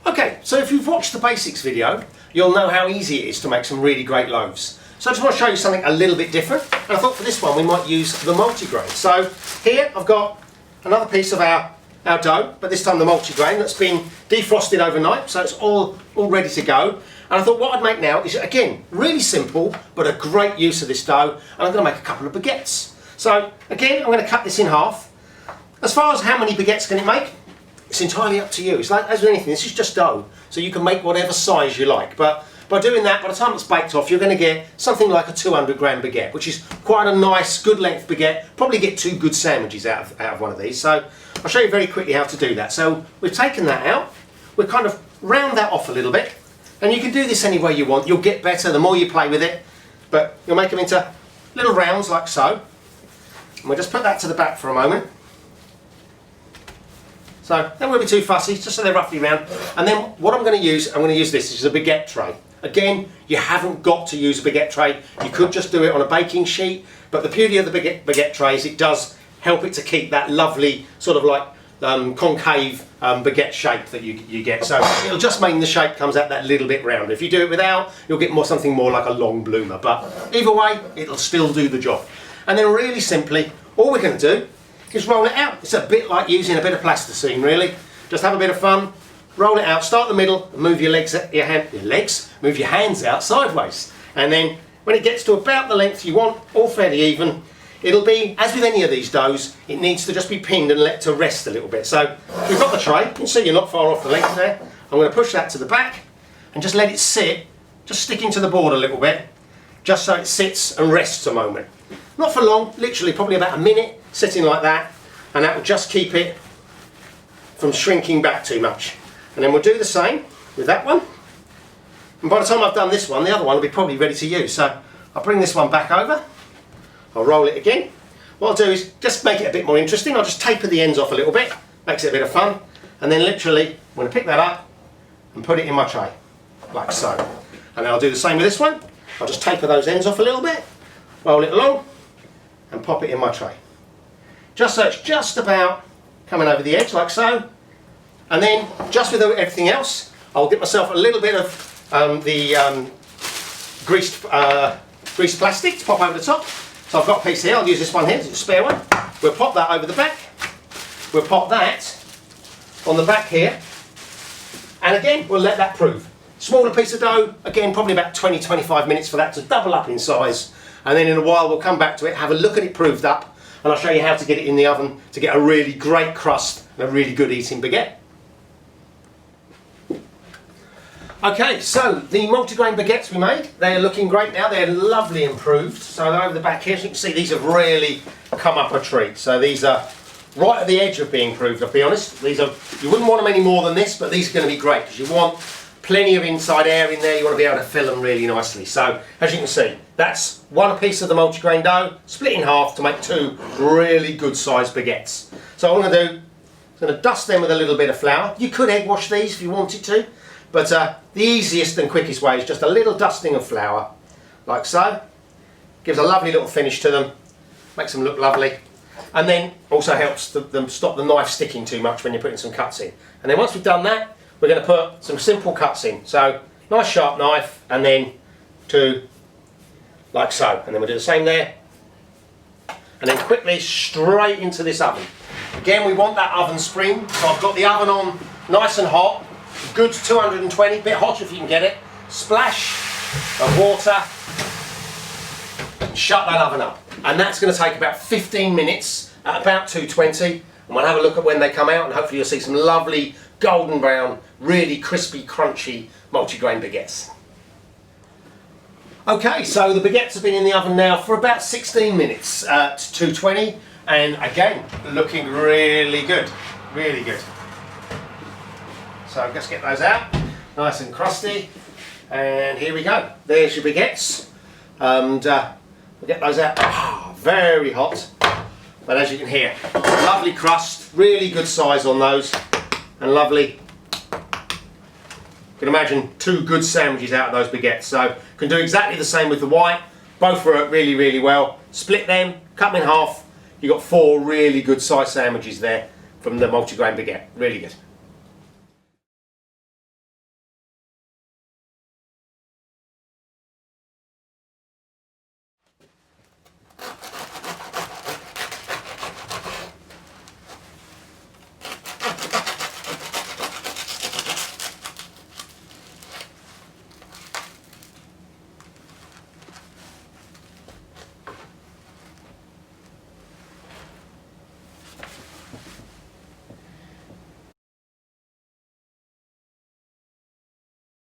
Okay, so if you've watched the basics video, you'll know how easy it is to make some really great loaves. So I just want to show you something a little bit different, and I thought for this one we might use the multigrain. So here I've got another piece of our dough, but this time the multigrain that's been defrosted overnight, so it's all ready to go. And I thought what I'd make now is, again, really simple, but a great use of this dough, and I'm going to make a couple of baguettes. So again, I'm going to cut this in half. As far as how many baguettes can it make, it's entirely up to you. It's like, as with anything, this is just dough, so you can make whatever size you like. But by doing that, by the time it's baked off, you're going to get something like a 200 gram baguette, which is quite a nice, good length baguette. Probably get 2 good sandwiches out of one of these. So I'll show you very quickly how to do that. So we've taken that out. We'll kind of round that off a little bit. And you can do this any way you want. You'll get better the more you play with it. But you'll make them into little rounds like so. And we'll just put that to the back for a moment. So they won't be too fussy, just so they're roughly round. And then what I'm going to use this. This is a baguette tray. Again, you haven't got to use a baguette tray. You could just do it on a baking sheet. But the beauty of the baguette tray is it does help it to keep that lovely sort of like concave baguette shape that you get. So it'll just mean the shape comes out that little bit round. If you do it without, you'll get something more like a long bloomer. But either way, it'll still do the job. And then really simply, all we're going to do is roll it out. It's a bit like using a bit of plasticine, really. Just have a bit of fun, roll it out, start in the middle, and move move your hands out sideways. And then when it gets to about the length you want, all fairly even, it'll be, as with any of these doughs, it needs to just be pinned and let to rest a little bit. So we've got the tray, you can see you're not far off the length there. I'm going to push that to the back and just let it sit, just sticking to the board a little bit, just so it sits and rests a moment. Not for long, literally probably about a minute, sitting like that, and that will just keep it from shrinking back too much. And then we'll do the same with that one. And by the time I've done this one, the other one will be probably ready to use. So I'll bring this one back over, I'll roll it again. What I'll do is just make it a bit more interesting. I'll just taper the ends off a little bit, makes it a bit of fun, and then literally I'm going to pick that up and put it in my tray, like so. And then I'll do the same with this one. I'll just taper those ends off a little bit, roll it along, and pop it in my tray. Just so it's just about coming over the edge like so. And then just with everything else, I'll get myself a little bit of the greased plastic to pop over the top. So I've got a piece here, I'll use this one here, it's a spare one. We'll pop that over the back. We'll pop that on the back here. And again, we'll let that prove. Smaller piece of dough, again probably about 20-25 minutes for that to double up in size. And then in a while we'll come back to it, have a look at it proved up, and I'll show you how to get it in the oven to get a really great crust and a really good eating baguette. Okay, so the multigrain baguettes we made, they're looking great now, they're lovely improved. So they're over the back here, so you can see these have really come up a treat. So these are right at the edge of being improved, I'll be honest. These are, you wouldn't want them any more than this, but these are going to be great because you want plenty of inside air in there, you want to be able to fill them really nicely. So as you can see, that's one piece of the multigrain dough, split in half to make 2 really good sized baguettes. So what I'm going to do, I'm going to dust them with a little bit of flour. You could egg wash these if you wanted to, but the easiest and quickest way is just a little dusting of flour, like so. Gives a lovely little finish to them, makes them look lovely, and then also helps them stop the knife sticking too much when you're putting some cuts in. And then once we've done that, we're going to put some simple cuts in. So nice sharp knife, and then 2 like so. And then we'll do the same there. And then quickly straight into this oven. Again, we want that oven spring. So I've got the oven on nice and hot. Good 220, bit hotter if you can get it. Splash of water. And shut that oven up. And that's going to take about 15 minutes at about 220. And we'll have a look at when they come out, and hopefully you'll see some lovely golden brown, really crispy, crunchy multigrain baguettes. Okay, so the baguettes have been in the oven now for about 16 minutes at 220, and again, looking really good, really good. So just get those out, nice and crusty, and here we go. There's your baguettes, and we'll get those out. Very hot, but as you can hear, lovely crust, really good size on those. And lovely. You can imagine 2 good sandwiches out of those baguettes. So you can do exactly the same with the white. Both work really, really well. Split them, cut them in half. You've got 4 really good size sandwiches there from the multigrain baguette. Really good.